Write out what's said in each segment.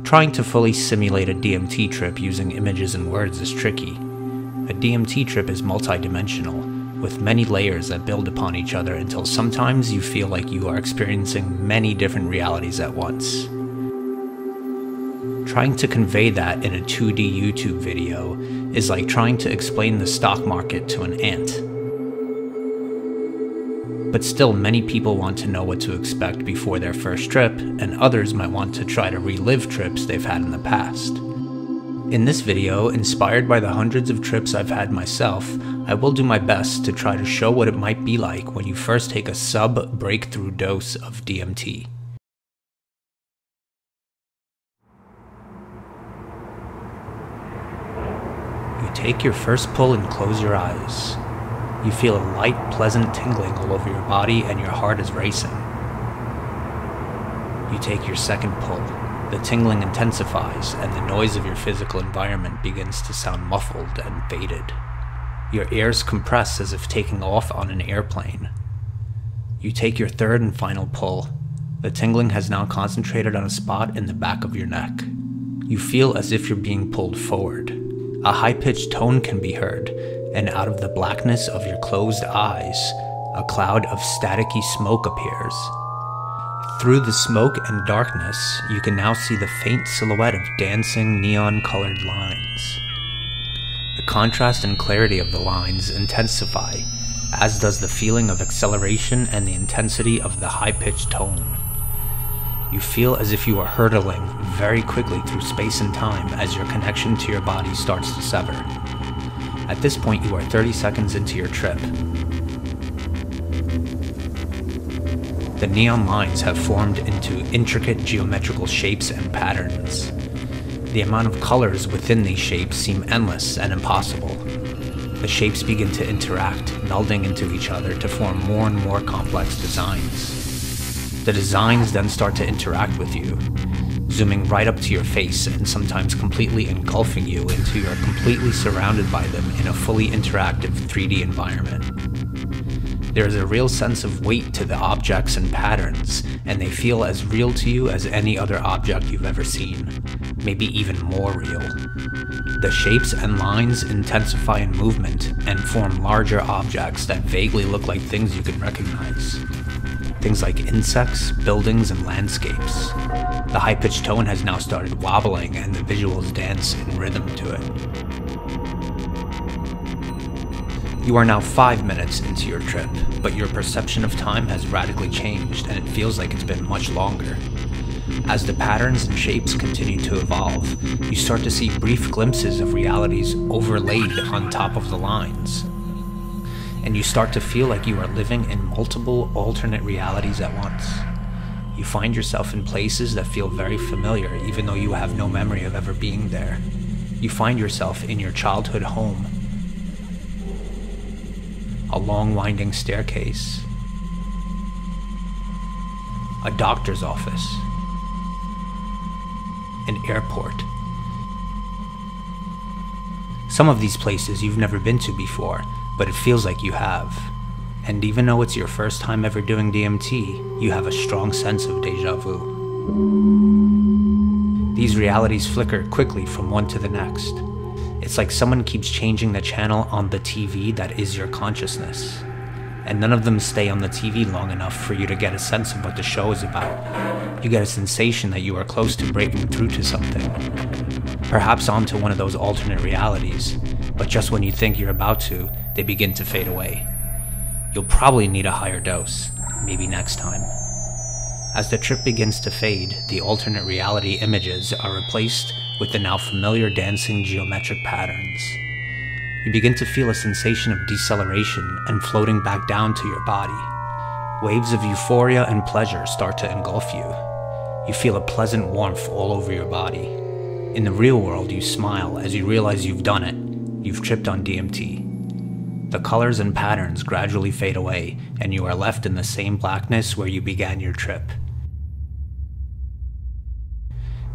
Trying to fully simulate a DMT trip using images and words is tricky. A DMT trip is multidimensional, with many layers that build upon each other until sometimes you feel like you are experiencing many different realities at once. Trying to convey that in a 2D YouTube video is like trying to explain the stock market to an ant. But still, many people want to know what to expect before their first trip, and others might want to try to relive trips they've had in the past. In this video, inspired by the hundreds of trips I've had myself, I will do my best to try to show what it might be like when you first take a sub-breakthrough dose of DMT. You take your first pull and close your eyes. You feel a light, pleasant tingling all over your body and your heart is racing. You take your second pull. The tingling intensifies and the noise of your physical environment begins to sound muffled and faded. Your ears compress as if taking off on an airplane. You take your third and final pull. The tingling has now concentrated on a spot in the back of your neck. You feel as if you're being pulled forward. A high-pitched tone can be heard, and out of the blackness of your closed eyes, a cloud of staticky smoke appears. Through the smoke and darkness, you can now see the faint silhouette of dancing neon-colored lines. The contrast and clarity of the lines intensify, as does the feeling of acceleration and the intensity of the high-pitched tone. You feel as if you are hurtling very quickly through space and time as your connection to your body starts to sever. At this point, you are 30 seconds into your trip. The neon lines have formed into intricate geometrical shapes and patterns. The amount of colors within these shapes seem endless and impossible. The shapes begin to interact, melding into each other to form more and more complex designs. The designs then start to interact with you, zooming right up to your face and sometimes completely engulfing you until you are completely surrounded by them in a fully interactive 3D environment. There is a real sense of weight to the objects and patterns, and they feel as real to you as any other object you've ever seen, maybe even more real. The shapes and lines intensify in movement and form larger objects that vaguely look like things you can recognize. Things like insects, buildings, and landscapes. The high-pitched tone has now started wobbling and the visuals dance in rhythm to it. You are now 5 minutes into your trip, but your perception of time has radically changed and it feels like it's been much longer. As the patterns and shapes continue to evolve, you start to see brief glimpses of realities overlaid on top of the lines. And you start to feel like you are living in multiple alternate realities at once. You find yourself in places that feel very familiar even though you have no memory of ever being there. You find yourself in your childhood home, a long winding staircase, a doctor's office, an airport. Some of these places you've never been to before, but it feels like you have. And even though it's your first time ever doing DMT, you have a strong sense of deja vu. These realities flicker quickly from one to the next. It's like someone keeps changing the channel on the TV that is your consciousness. And none of them stay on the TV long enough for you to get a sense of what the show is about. You get a sensation that you are close to breaking through to something. Perhaps onto one of those alternate realities, but just when you think you're about to, they begin to fade away. You'll probably need a higher dose, maybe next time. As the trip begins to fade, the alternate reality images are replaced with the now familiar dancing geometric patterns. You begin to feel a sensation of deceleration and floating back down to your body. Waves of euphoria and pleasure start to engulf you. You feel a pleasant warmth all over your body. In the real world, you smile as you realize you've done it. You've tripped on DMT. The colors and patterns gradually fade away, and you are left in the same blackness where you began your trip.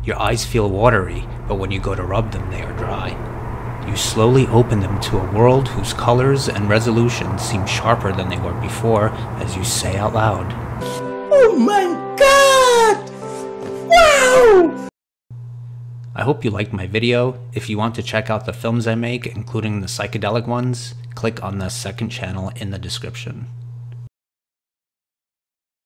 Your eyes feel watery, but when you go to rub them, they are dry. You slowly open them to a world whose colors and resolution seem sharper than they were before as you say out loud, "Oh my God! Wow!" I hope you liked my video. If you want to check out the films I make, including the psychedelic ones, click on the second channel in the description.